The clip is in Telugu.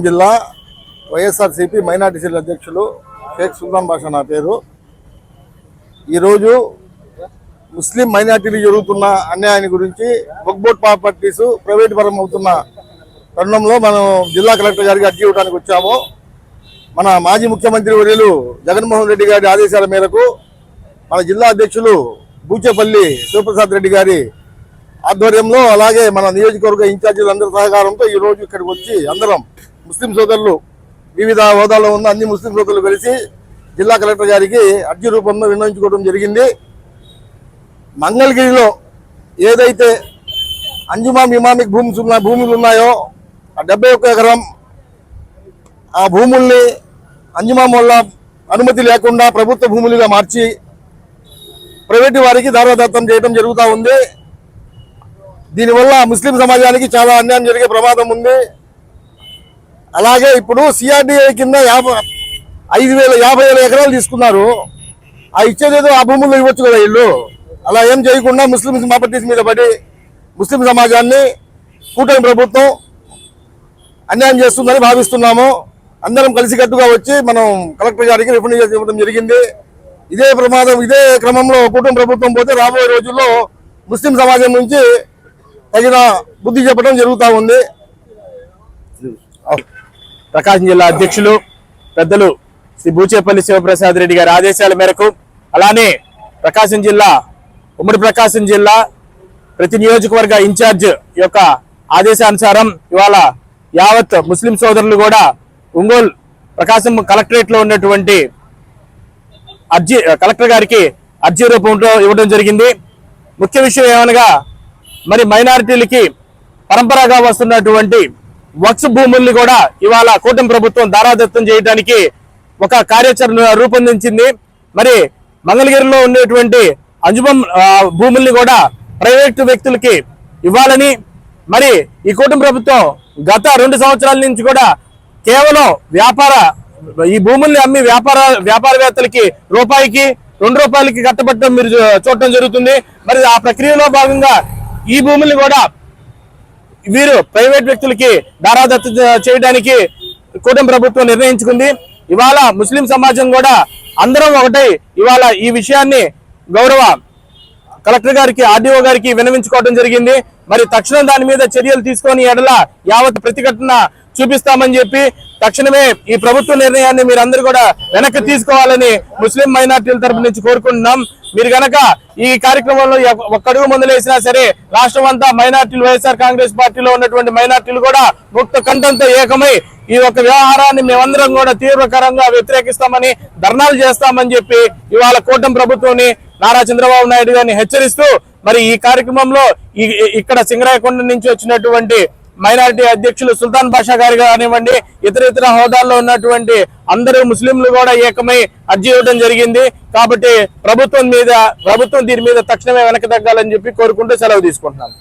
జిల్లా వైఎస్ఆర్సీపీ మైనార్టీ సెల్ అధ్యక్షులు షేక్ సుల్తాన్ బాషా నా పేరు. ఈరోజు ముస్లిం మైనార్టీలు జరుగుతున్న అన్యాయాన్ని గురించి వక్ఫ్ ప్రాపర్టీస్ ప్రైవేట్ పరం అవుతున్న తరుణంలో మనం జిల్లా కలెక్టర్ గారికి అర్జీ ఇవ్వడానికి వచ్చాము. మన మాజీ ముఖ్యమంత్రి వర్యులు జగన్మోహన్ రెడ్డి గారి ఆదేశాల మేరకు మన జిల్లా అధ్యక్షులు బూచేపల్లి శివప్రసాద్ రెడ్డి గారి ఆధ్వర్యంలో, అలాగే మన నియోజకవర్గ ఇన్ఛార్జీలందరి సహకారంతో ఈరోజు ఇక్కడికి వచ్చి అందరం ముస్లిం సోదరులు, వివిధ హోదాలో ఉన్న అన్ని ముస్లిం సోదరులు కలిసి జిల్లా కలెక్టర్ గారికి అర్జీ రూపంలో విన్నవించుకోవడం జరిగింది. మంగళగిరిలో ఏదైతే అంజుమాం ఇమామిక్ భూములు ఉన్నాయో ఆ 71 ఎకరం ఆ భూముల్ని అంజుమాం వల్ల అనుమతి లేకుండా ప్రభుత్వ భూములుగా మార్చి ప్రైవేటు వారికి దారాదత్తం చేయడం జరుగుతూ ఉంది. దీనివల్ల ముస్లిం సమాజానికి చాలా అన్యాయం జరిగే ప్రమాదం ఉంది. అలాగే ఇప్పుడు సిఆర్డీఏ కింద 50,000 ఎకరాలు తీసుకున్నారు. ఆ ఇచ్చేదేదో ఆ భూముల్లో ఇవ్వచ్చు కదా వీళ్ళు. అలా ఏం చేయకుండా ముస్లిం ప్రాపర్టీస్ మీద పడి ముస్లిం సమాజాన్ని కూటమి ప్రభుత్వం అన్యాయం చేస్తుందని భావిస్తున్నాము. అందరం కలిసికట్టుగా వచ్చి మనం కలెక్టర్ గారికి రిప్రజెంట్ ఇవ్వడం జరిగింది. ఇదే క్రమంలో కూటమి ప్రభుత్వం పోతే రాబోయే రోజుల్లో ముస్లిం సమాజం నుంచి తగిన బుద్ధి చెప్పడం జరుగుతూ ఉంది. ప్రకాశం జిల్లా అధ్యక్షులు పెద్దలు శ్రీ బూచేపల్లి శివప్రసాద్ రెడ్డి గారి ఆదేశాల మేరకు, అలానే ఉమ్మడి ప్రకాశం జిల్లా ప్రతి నియోజకవర్గ ఇన్ఛార్జ్ యొక్క ఆదేశానుసారం ఇవాళ యావత్ ముస్లిం సోదరులు కూడా ఒంగోలు ప్రకాశం కలెక్టరేట్ లో ఉన్నటువంటి కలెక్టర్ గారికి అర్జీ రూపంలో ఇవ్వడం జరిగింది. ముఖ్య విషయం ఏమనగా, మరి మైనారిటీలకి పరంపరగా వస్తున్నటువంటి వక్ఫ్ భూముల్ని కూడా ఇవాళ కూటమి ప్రభుత్వం దారాదత్తం చేయడానికి ఒక కార్యాచరణ రూపొందించింది. మరి మంగళగిరిలో ఉండేటువంటి అంజుమం భూముల్ని కూడా ప్రైవేటు వ్యక్తులకి ఇవ్వాలని, మరి ఈ కూటమి ప్రభుత్వం గత 2 సంవత్సరాల నుంచి కూడా కేవలం ఈ భూముల్ని అమ్మి వ్యాపారవేత్తలకి రూపాయికి 2 రూపాయలకి కట్టబట్టడం మీరు చూడటం జరుగుతుంది. మరి ఆ ప్రక్రియలో భాగంగా ఈ భూముల్ని కూడా వీరు ప్రైవేట్ వ్యక్తులకి దారాదత్తం చేయడానికి కూటమి ప్రభుత్వం నిర్ణయించుకుంది. ఇవాళ ముస్లిం సమాజం కూడా అందరం ఒకటై ఇవాళ ఈ విషయాన్ని గౌరవ కలెక్టర్ గారికి, ఆర్డీఓ గారికి విన్నవించుకోవడం జరిగింది. మరి తక్షణం దాని మీద చర్యలు తీసుకొని ఎడల యావత్ ప్రతిఘటన చూపిస్తామని చెప్పి తక్షణమే ఈ ప్రభుత్వ నిర్ణయాన్ని మీరందరూ కూడా వెనక్కి తీసుకోవాలని ముస్లిం మైనార్టీల తరపు నుంచి కోరుకుంటున్నాం. మీరు గనక ఈ కార్యక్రమంలో ఒక్కడుగు ముందులేసినా సరే రాష్ట్రం అంతా మైనార్టీలు, వైఎస్ఆర్ కాంగ్రెస్ పార్టీలో ఉన్నటువంటి మైనార్టీలు కూడా ముక్త కంఠంతో ఏకమై ఈ యొక్క వ్యవహారాన్ని మేమందరం కూడా తీవ్రకరంగా వ్యతిరేకిస్తామని, ధర్నాలు చేస్తామని చెప్పి ఇవాళ కూటమి ప్రభుత్వాన్ని నారా చంద్రబాబు నాయుడు గారిని హెచ్చరిస్తూ, మరి ఈ కార్యక్రమంలో ఇక్కడ సింగరాయకొండ నుంచి వచ్చినటువంటి మైనారిటీ అధ్యక్షులు సుల్తాన్ బాషా గారు కానివ్వండి, ఇతర హోదాల్లో ఉన్నటువంటి అందరూ ముస్లింలు కూడా ఏకమై అర్జీ ఇవ్వడం జరిగింది. కాబట్టి ప్రభుత్వం దీని మీద తక్షణమే వెనక్కి తగ్గాలని చెప్పి కోరుకుంటూ సెలవు తీసుకుంటున్నాం.